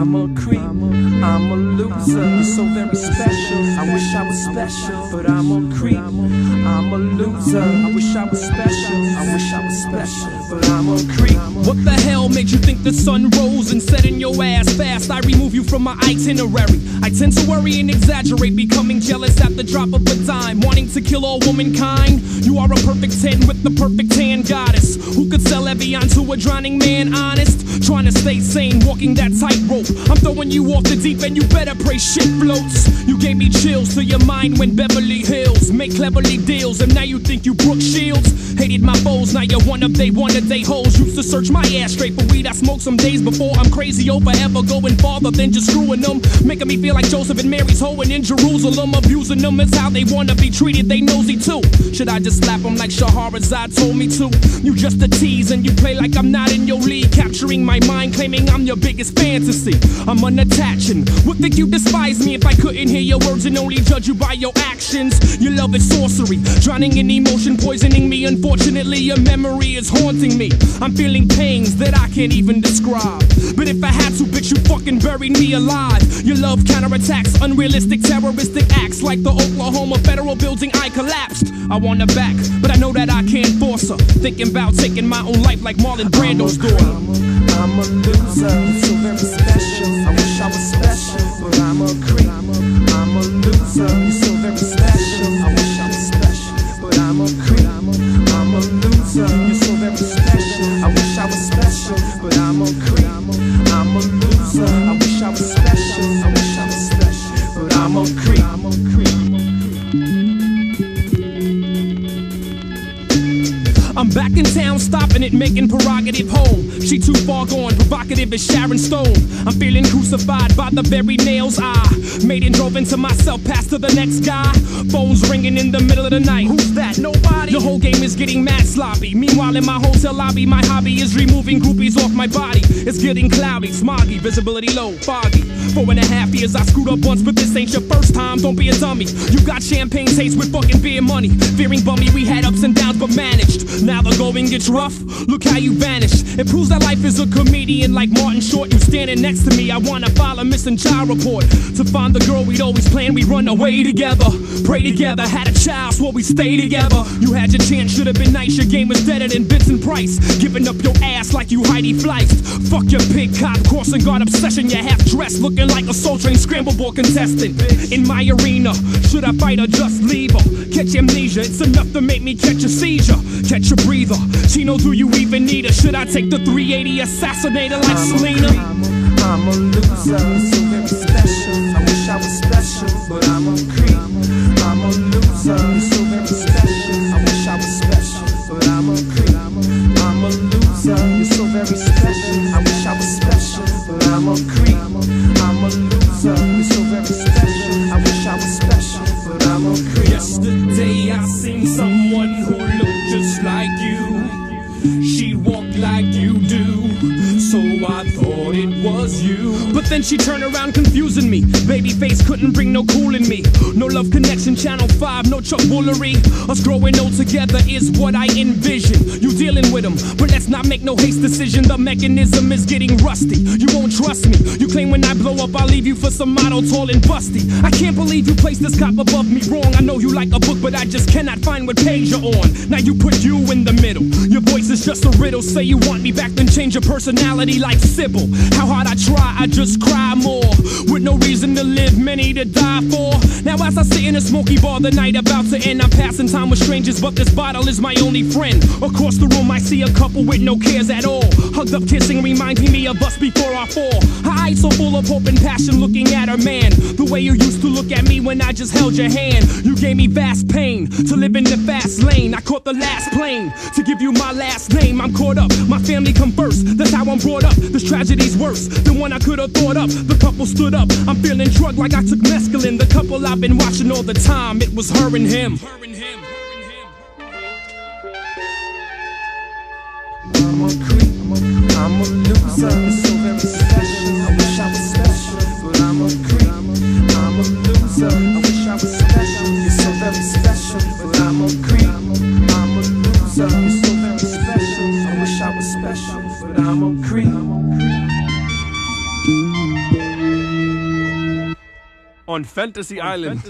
I'm a creep, I'm a loser. You're so very special, I wish I was special. But I'm a creep, I'm a loser. I wish I was special, I wish I was special. But I'm a creep. What the hell made you think the sun rose and set in your ass fast? I remove you from my itinerary. I tend to worry and exaggerate, becoming jealous at the drop of a dime, wanting to kill all womankind. You are a perfect 10 with the perfect tan goddess, who could sell Evian to a drowning man, honest. Trying to stay sane, walking that tightrope. I'm throwing you off the deep end, you better pray shit floats. You gave me chills to your mind when Beverly Hills make cleverly deals, and now you think you Brooke Shields. Hated my foes, now you're one of they hoes. Used to search my ass straight for weed I smoked some days before. I'm crazy over ever going farther than just screwing them, making me feel like Joseph and Mary's hoeing in Jerusalem. Abusing them is how they wanna be treated, they nosy too. Should I just slap them like Shahrazad told me to? You just a tease and you play like I'm not in your league, capturing my mind, claiming I'm your biggest fantasy. I'm unattached and would think you despise me if I couldn't hear your words and only judge you by your actions. Your love is sorcery, drowning in emotion, poisoning me. Unfortunately, your memory is haunting me. I'm feeling pains that I can't even describe, but if I had to, bitch, you fucking buried me alive. Your love counterattacks unrealistic terroristic acts, like the Oklahoma federal building I collapsed. I want her back, but I know that I can't force her. Thinking about taking my own life like Marlon Brando's daughter. I'm a loser, so very special. I wish I was special, but I'm a creep. I'm a loser, you're so very special. I wish I was special, but I'm a creep. I'm a loser, you're so very special. I wish I was special, but I'm a creep. I'm a loser, I wish I was special. I wish I was special, but I'm a creep. I'm back in town, stopping it, making prerogative home. She too far gone, provocative as Sharon Stone. I'm feeling crucified by the very nails I made and drove into myself, past to the next guy. Phones ringing in the middle of the night. Who's that? Nobody. The whole game is getting mad sloppy. Meanwhile in my hotel lobby, my hobby is removing groupies off my body. It's getting cloudy, smoggy, visibility low, foggy. 4.5 years I screwed up once, but this ain't your first time, don't be a dummy. You got champagne taste with fucking beer money. Fearing bummy, we had ups and downs but managed. Now the going gets rough, look how you vanished. It proves that life is a comedian like Martin Short. You standing next to me, I wanna file a missing child report. To find the girl we'd always planned, we run away together, pray together, had a child, swore we stay together. You had your chance, should've been nice, your game was better than Vincent Price. Giving up your ass like you Heidi Fleist. Fuck your pig cop, crossing guard obsession. You're half dressed, looking like a Soul Train scramble ball contestant. In my arena, should I fight or just leave her? Catch amnesia, it's enough to make me catch a seizure. Catch a breather, Chino, do you even need her? Should I take the 380 assassinator like Selena? I'm a loser, so very special. I wish I was special, but I'm a creep. I'm a loser, so very special. I wish I was special, but I'm a creep. I'm a loser, you're so very special. I wish I was special, but I'm a creep. I'm a loser, you're so very special. I wish I was special, but I'm a creep. Yesterday I seen someone who looked just like you. She walked like you do, so I thought it was you. But then she turned around confusing me. Babyface couldn't bring no cool in me. No love connection, channel 5, no Chuck Woolery. Us growing old together is what I envision. You dealing with them, but let's not make no haste decision. The mechanism is getting rusty, you won't trust me. You claim when I blow up I'll leave you for some model tall and busty. I can't believe you placed this cop above me wrong. I know you like a book, but I just cannot find what page you're on. Now you put you in the middle, your voice is just a riddle. Say you want me back, then change your personality like Sybil. How hard I try, I just cry more. With no reason to live, many to die for. Now as I sit in a smoky bar, the night about to end, I'm passing time with strangers, but this bottle is my only friend. Across the room I see a couple with no cares at all, hugged up kissing, reminding me of us before our fall. Her eyes so full of hope and passion, looking at her man, the way you used to look at me when I just held your hand. You gave me vast pain, to live in the fast lane. I caught the last plane, to give you my last name. I'm caught up, my family come first, that's how I'm brought up. This tragedy's worse than one I could've thought up. The couple stood up, I'm feeling drugged like I took mescaline. The couple I've been watching all the time, it was her and him. I'm a creep, I'm a loser, so very special. I wish I was special, but I'm a creep. I'm a loser, I wish I was special. You're so very special, but I'm a creep. I'm a loser, you're so very special. I wish I was special, but I'm a creep. On Fantasy Island.